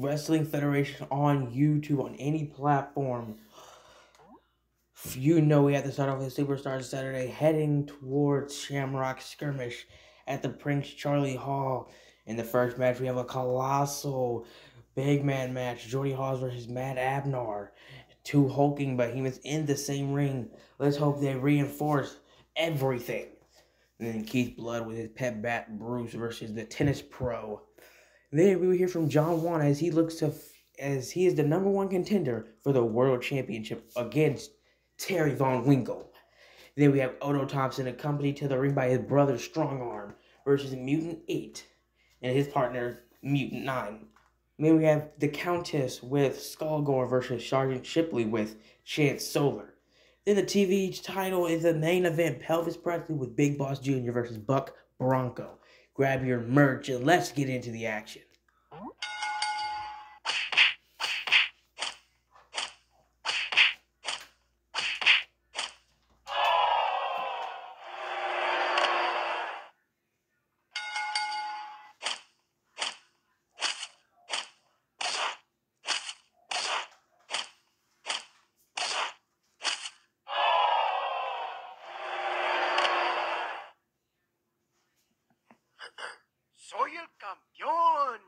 Wrestling Federation on YouTube, on any platform. You know we have to start off with Superstars Saturday, heading towards Shamrock Skirmish at the Prince Charlie Hall. In the first match, we have a colossal big man match. Jordy Hawes versus Matt Abnar. Two hulking behemoths in the same ring. Let's hope they reinforce everything. And then Keith Blood with his pet bat Bruce versus the tennis pro. Then we will hear from Juan as he looks to, as he is the #1 contender for the World Championship against Terry Von Winkle. Then we have Otto Thompson accompanied to the ring by his brother Strongarm versus Mutant 8 and his partner Mutant 9. Then we have the Countess with Skullgore versus Sgt Shipley with Chance Solar. Then the TV title is the main event, Pelvis Presley with Big Boss Jr. versus Buck Bronco. Grab your merch and let's get into the action. ¡Soy el campeón!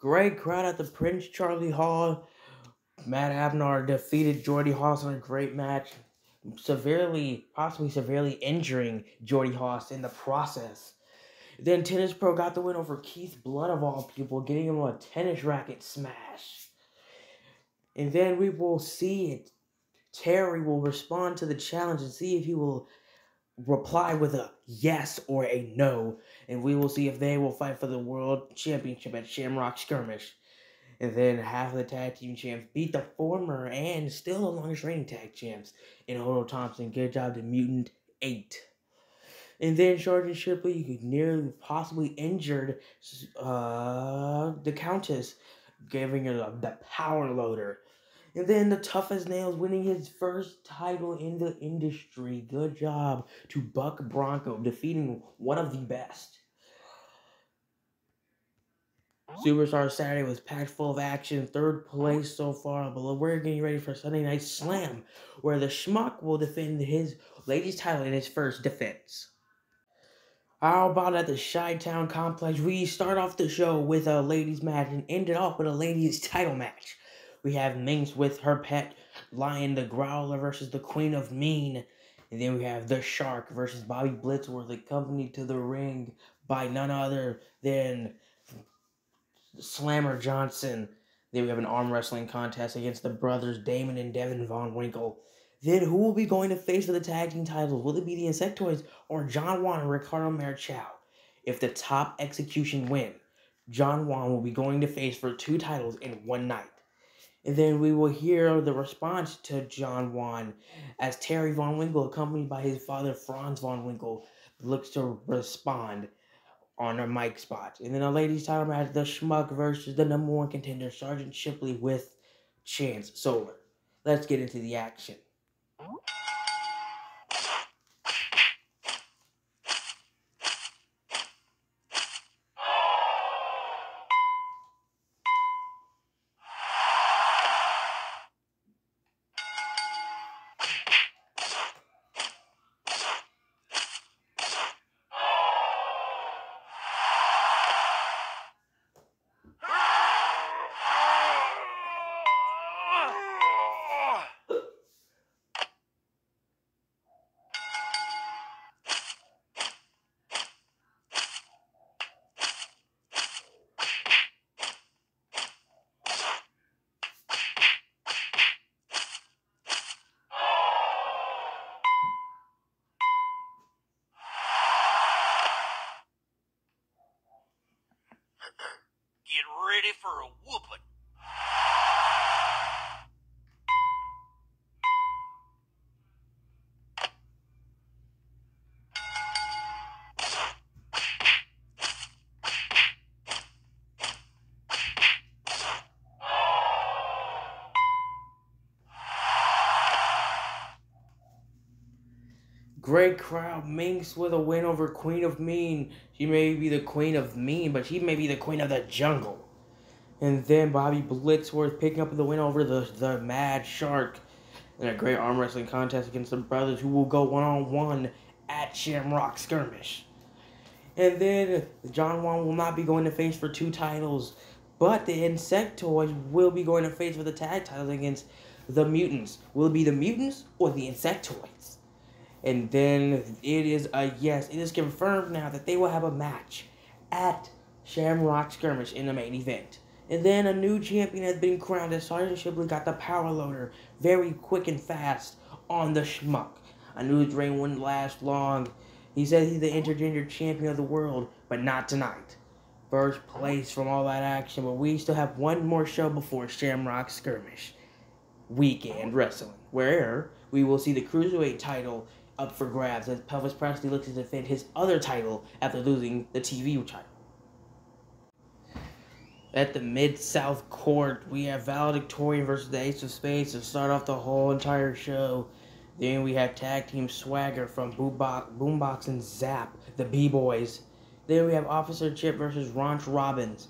Great crowd at the Prince Charlie Hall. Matt Abnar defeated Jordy Hawes in a great match, possibly severely injuring Jordy Hawes in the process. Then Tennis Pro got the win over Keith Blood of all people, getting him a tennis racket smash. And then we will see it. Terry will respond to the challenge and see if he will reply with a yes or a no, and we will see if they will fight for the World Championship at Shamrock Skirmish. And then half of the tag team champs beat the former and still the longest reigning tag champs in Otto Thompson. Good job to Mutant 8. And then Sgt Shipley nearly possibly injured the Countess, giving her the power loader. And then the Tough as Nails winning his first title in the industry. Good job to Buck Bronco, defeating one of the best. Superstar Saturday was packed full of action. Third place so far, but we're getting ready for Sunday Night Slam, where the Schmuck will defend his ladies title in his first defense. How about at the Chi-Town Complex? We start off the show with a ladies match and end it off with a ladies title match. We have Minx with her pet lion, the Growler, versus the Queen of Mean. And then we have the Shark versus Bobby Blitzworth, accompanied to the ring by none other than Slammer Johnson. Then we have an arm wrestling contest against the brothers Damon and Devin Von Winkle. Then who will be going to face for the tag team titles? Will it be the Insectoids or Juan and Ricardo Marichal? If the top execution win, Juan will be going to face for 2 titles in one night. And then we will hear the response to Juan as Terry Von Winkle, accompanied by his father Franz Von Winkle, looks to respond on a mic spot. And then a ladies title match, the Schmuck versus the #1 contender, Sgt Shipley with Chance Solar. Let's get into the action. ready for a whooping. Great crowd. Minx with a win over Queen of Mean. She may be the Queen of Mean, but she may be the Queen of the Jungle. And then Bobby Blitzworth picking up the win over the Mad Shark in a great arm wrestling contest against the brothers who will go one-on-one at Shamrock Skirmish. And then Juan will not be going to face for 2 titles, but the Insectoids will be going to face for the tag titles against the Mutants. Will it be the Mutants or the Insectoids? And then it is a yes. It is confirmed now that they will have a match at Shamrock Skirmish in the main event. And then a new champion has been crowned as Sgt Shipley got the power loader very quick and fast on the schmuck. I knew his reign wouldn't last long. He said he's the intergender champion of the world, but not tonight. First place from all that action, but we still have one more show before Shamrock Skirmish. Weekend Wrestling, where we will see the Cruiserweight title up for grabs as Elvis Presley looks to defend his other title after losing the TV title. At the Mid-South Court, we have Valedictorian versus the Ace of Spades to start off the whole entire show. Then we have Tag Team Swagger from Boombox and Zap, the B-Boys. Then we have Officer Chip versus Ronch Robbins.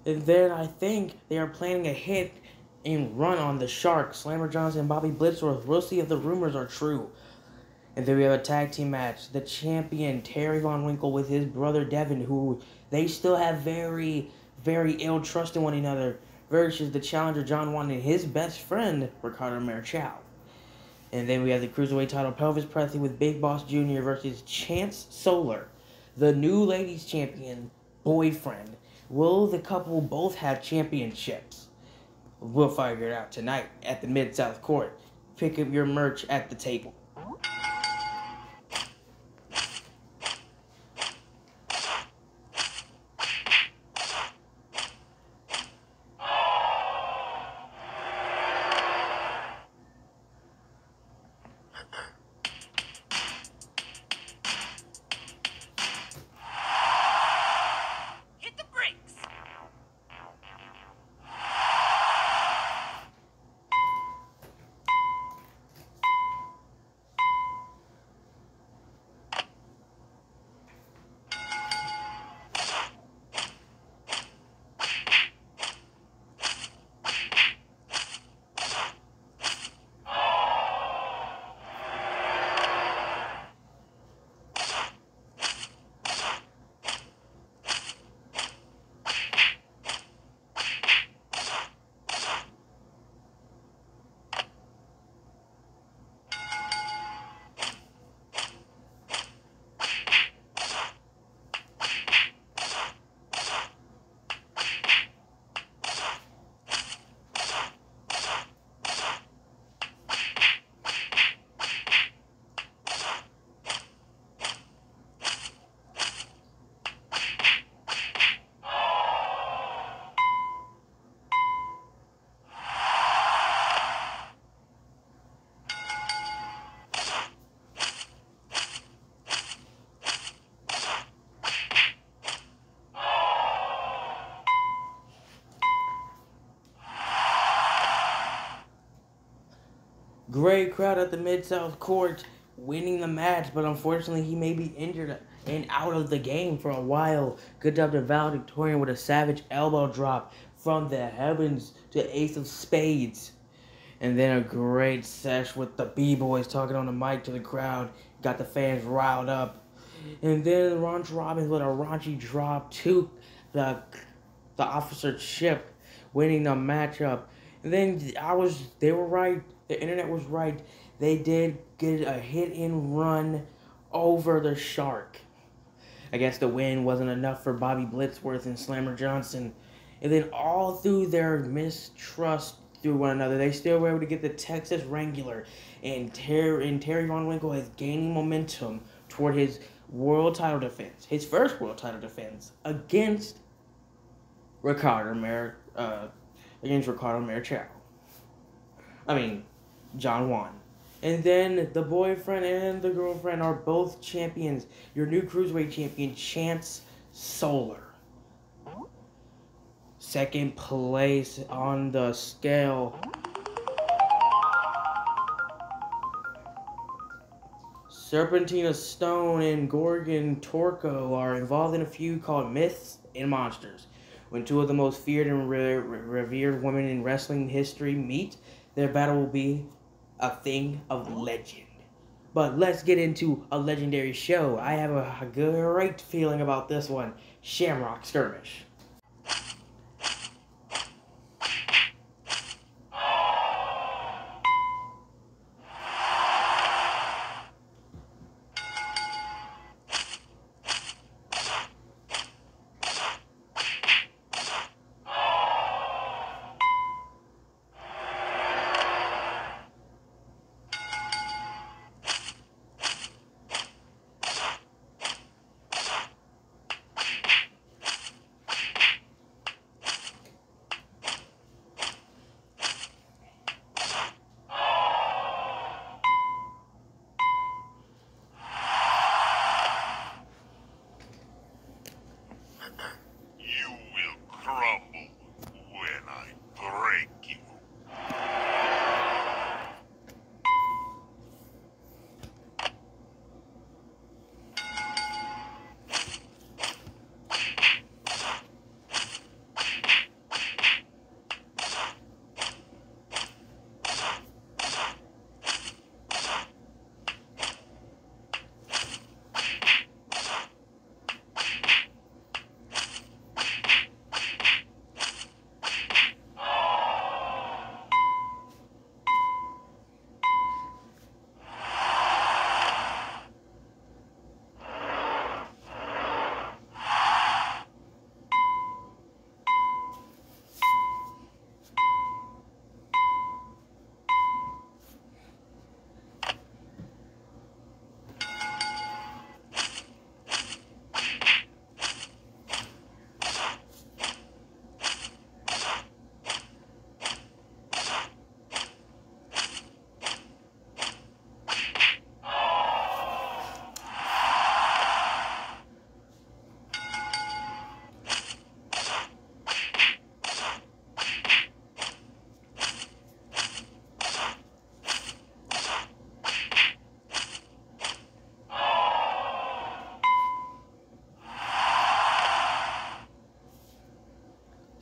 And then I think they are planning a hit and run on the Shark, Slammer Johnson and Bobby Blitzworth. We'll see if the rumors are true. And then we have a tag team match. The champion, Terry Von Winkle, with his brother Devin, who they still have very, very ill trust in one another, versus the challenger John Juan and his best friend, Ricardo Marichal. And then we have the Cruiserweight title, Elvis Presley with Big Boss Jr. versus Chance Solar, the new ladies champion boyfriend. Will the couple both have championships? We'll figure it out tonight at the Mid-South Court. Pick up your merch at the table. Great crowd at the Mid-South Court winning the match, but unfortunately he may be injured and out of the game for a while. Good job to Valedictorian with a savage elbow drop from the heavens to Ace of Spades. And then a great sesh with the B-Boys talking on the mic to the crowd. Got the fans riled up. And then Ronch Robbins with a raunchy drop to the Officer Chip, winning the matchup. And then they were right. The internet was right. They did get a hit and run over the Shark. I guess the win wasn't enough for Bobby Blitzworth and Slammer Johnson. And then all through their mistrust through one another, they still were able to get the Texas Wrangler. And Terry Von Winkle is gaining momentum toward his world title defense. His first world title defense against Against Ricardo Marichal. John Juan. And then the boyfriend and the girlfriend are both champions. Your new cruiserweight champion, Chance Solar. Second place on the scale. Serpentina Stone and Gorgon Torco are involved in a feud called Myths and Monsters. When two of the most feared and revered women in wrestling history meet, their battle will be a thing of legend. But let's get into a legendary show. I have a great feeling about this one. Shamrock Skirmish.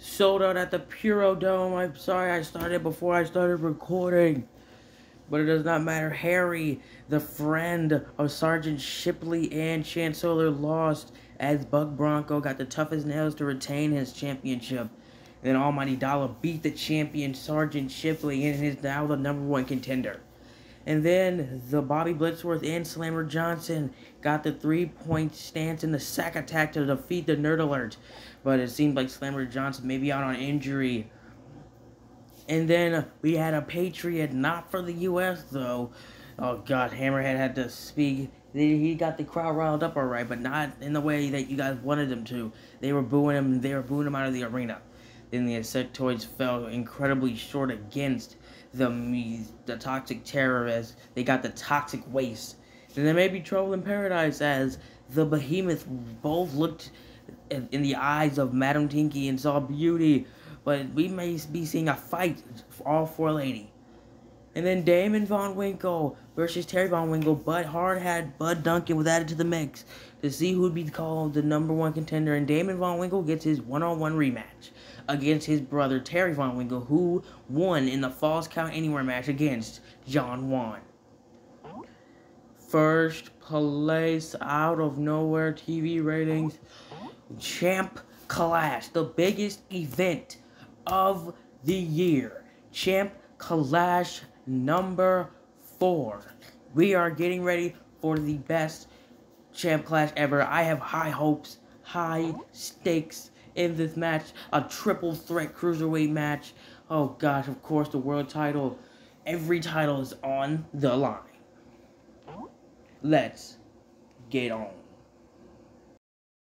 Sold out at the Puro Dome. I'm sorry I started before I started recording. But it does not matter. Harry, the friend of Sgt Shipley and Chancellor, lost as Buck Bronco got the toughest nails to retain his championship. Then Almighty Dollar beat the champion Sgt Shipley and is now the #1 contender. And then the Bobby Blitzworth and Slammer Johnson got the 3-point stance in the sack attack to defeat the Nerd Alert. But it seemed like Slammer Johnson may be out on injury. And then we had a Patriot, not for the U.S. though. Oh God, Hammerhead had to speak. He got the crowd riled up alright, but not in the way that you guys wanted him to. They were booing him. They were booing him out of the arena. Then the Insectoids fell incredibly short against the Toxic Terror as they got the Toxic Waste. And there may be trouble in paradise as the Behemoth both looked in the eyes of Madam Tinky and saw beauty. But we may be seeing a fight for all four lady. And then Damon Von Winkle versus Terry Von Winkle. But Hard had Bud Duncan was added to the mix to see who would be called the #1 contender. And Damon Von Winkle gets his one-on-one rematch against his brother Terry Von Winkle, who won in the Falls Count Anywhere match against John Juan. First place out of nowhere TV ratings. Champ Clash, the biggest event of the year. Champ Clash #4. We are getting ready for the best Champ Clash ever. I have high hopes, high stakes in this match. A triple threat cruiserweight match. Oh gosh, of course the world title. Every title is on the line. Let's get on.